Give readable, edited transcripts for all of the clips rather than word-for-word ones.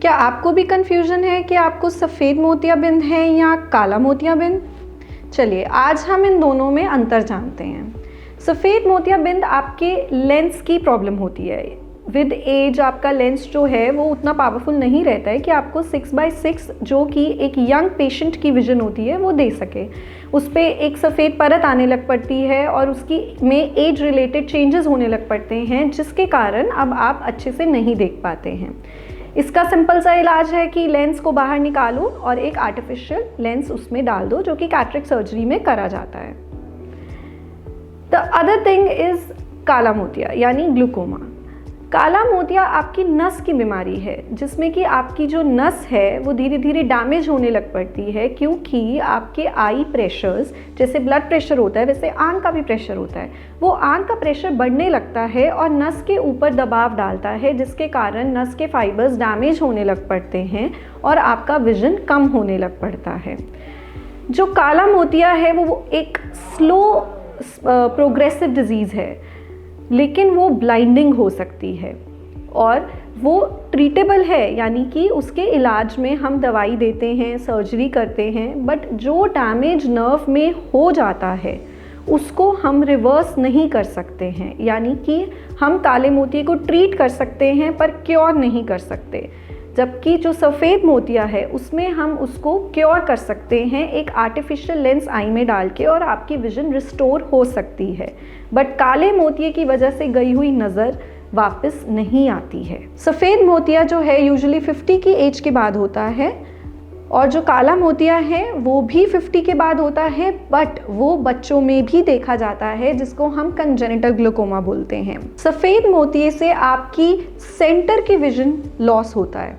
क्या आपको भी कन्फ्यूजन है कि आपको सफ़ेद मोतियाबिंद है या काला मोतियाबिंद? चलिए आज हम इन दोनों में अंतर जानते हैं। सफ़ेद मोतियाबिंद आपके लेंस की प्रॉब्लम होती है। विद एज आपका लेंस जो है वो उतना पावरफुल नहीं रहता है कि आपको 6/6 जो कि एक यंग पेशेंट की विज़न होती है वो दे सके। उस पर एक सफ़ेद परत आने लग पड़ती है और उसकी में एज रिलेटेड चेंजेस होने लग पड़ते हैं, जिसके कारण अब आप अच्छे से नहीं देख पाते हैं। इसका सिंपल सा इलाज है कि लेंस को बाहर निकालो और एक आर्टिफिशियल लेंस उसमें डाल दो, जो कि कैटरेक्ट सर्जरी में करा जाता है। द अदर थिंग इज़ काला मोतिया यानी ग्लूकोमा। काला मोतिया आपकी नस की बीमारी है, जिसमें कि आपकी जो नस है वो धीरे धीरे डैमेज होने लग पड़ती है, क्योंकि आपके आई प्रेशर्स, जैसे ब्लड प्रेशर होता है वैसे आंख का भी प्रेशर होता है, वो आंख का प्रेशर बढ़ने लगता है और नस के ऊपर दबाव डालता है, जिसके कारण नस के फाइबर्स डैमेज होने लग पड़ते हैं और आपका विजन कम होने लग पड़ता है। जो काला मोतिया है वो एक स्लो प्रोग्रेसिव डिजीज़ है, लेकिन वो ब्लाइंडिंग हो सकती है और वो ट्रीटेबल है, यानी कि उसके इलाज में हम दवाई देते हैं, सर्जरी करते हैं, बट जो डैमेज नर्व में हो जाता है उसको हम रिवर्स नहीं कर सकते हैं। यानी कि हम काले मोतिये को ट्रीट कर सकते हैं पर क्योर नहीं कर सकते, जबकि जो सफ़ेद मोतिया है उसमें हम उसको क्योर कर सकते हैं एक आर्टिफिशियल लेंस आई में डाल के, और आपकी विजन रिस्टोर हो सकती है। बट काले मोतिये की वजह से गई हुई नज़र वापस नहीं आती है। सफ़ेद मोतिया जो है यूजुअली 50 की एज के बाद होता है, और जो काला मोतिया है वो भी 50 के बाद होता है, बट वो बच्चों में भी देखा जाता है, जिसको हम कंजेनिटल ग्लूकोमा बोलते हैं। सफ़ेद मोतिये से आपकी सेंटर की विजन लॉस होता है,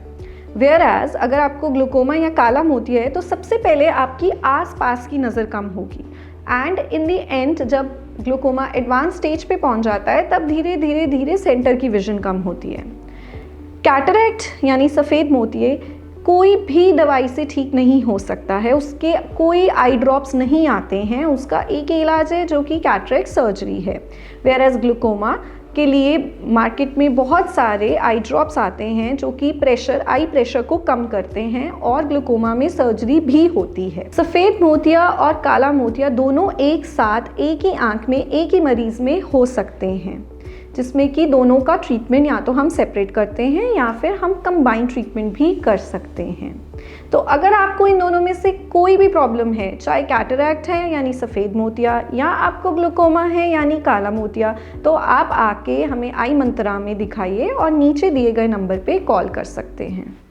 वेयर एज अगर आपको ग्लूकोमा या काला मोतिया है तो सबसे पहले आपकी आसपास की नज़र कम होगी, एंड इन द एंड जब ग्लूकोमा एडवांस स्टेज पे पहुंच जाता है तब धीरे धीरे धीरे सेंटर की विजन कम होती है। कैटरैक्ट यानी सफ़ेद मोतिये कोई भी दवाई से ठीक नहीं हो सकता है, उसके कोई आई ड्रॉप्स नहीं आते हैं, उसका एक ही इलाज है जो कि कैटरैक्ट सर्जरी है। वेयर एज ग्लूकोमा के लिए मार्केट में बहुत सारे आई ड्रॉप्स आते हैं जो कि आई प्रेशर को कम करते हैं, और ग्लूकोमा में सर्जरी भी होती है। सफ़ेद मोतिया और काला मोतिया दोनों एक साथ एक ही आंख में एक ही मरीज़ में हो सकते हैं, जिसमें कि दोनों का ट्रीटमेंट या तो हम सेपरेट करते हैं या फिर हम कंबाइंड ट्रीटमेंट भी कर सकते हैं। तो अगर आपको इन दोनों में से कोई भी प्रॉब्लम है, चाहे कैटरैक्ट है यानी सफ़ेद मोतिया या आपको ग्लूकोमा है यानी काला मोतिया, तो आप आके हमें आई मंत्रा में दिखाइए और नीचे दिए गए नंबर पे कॉल कर सकते हैं।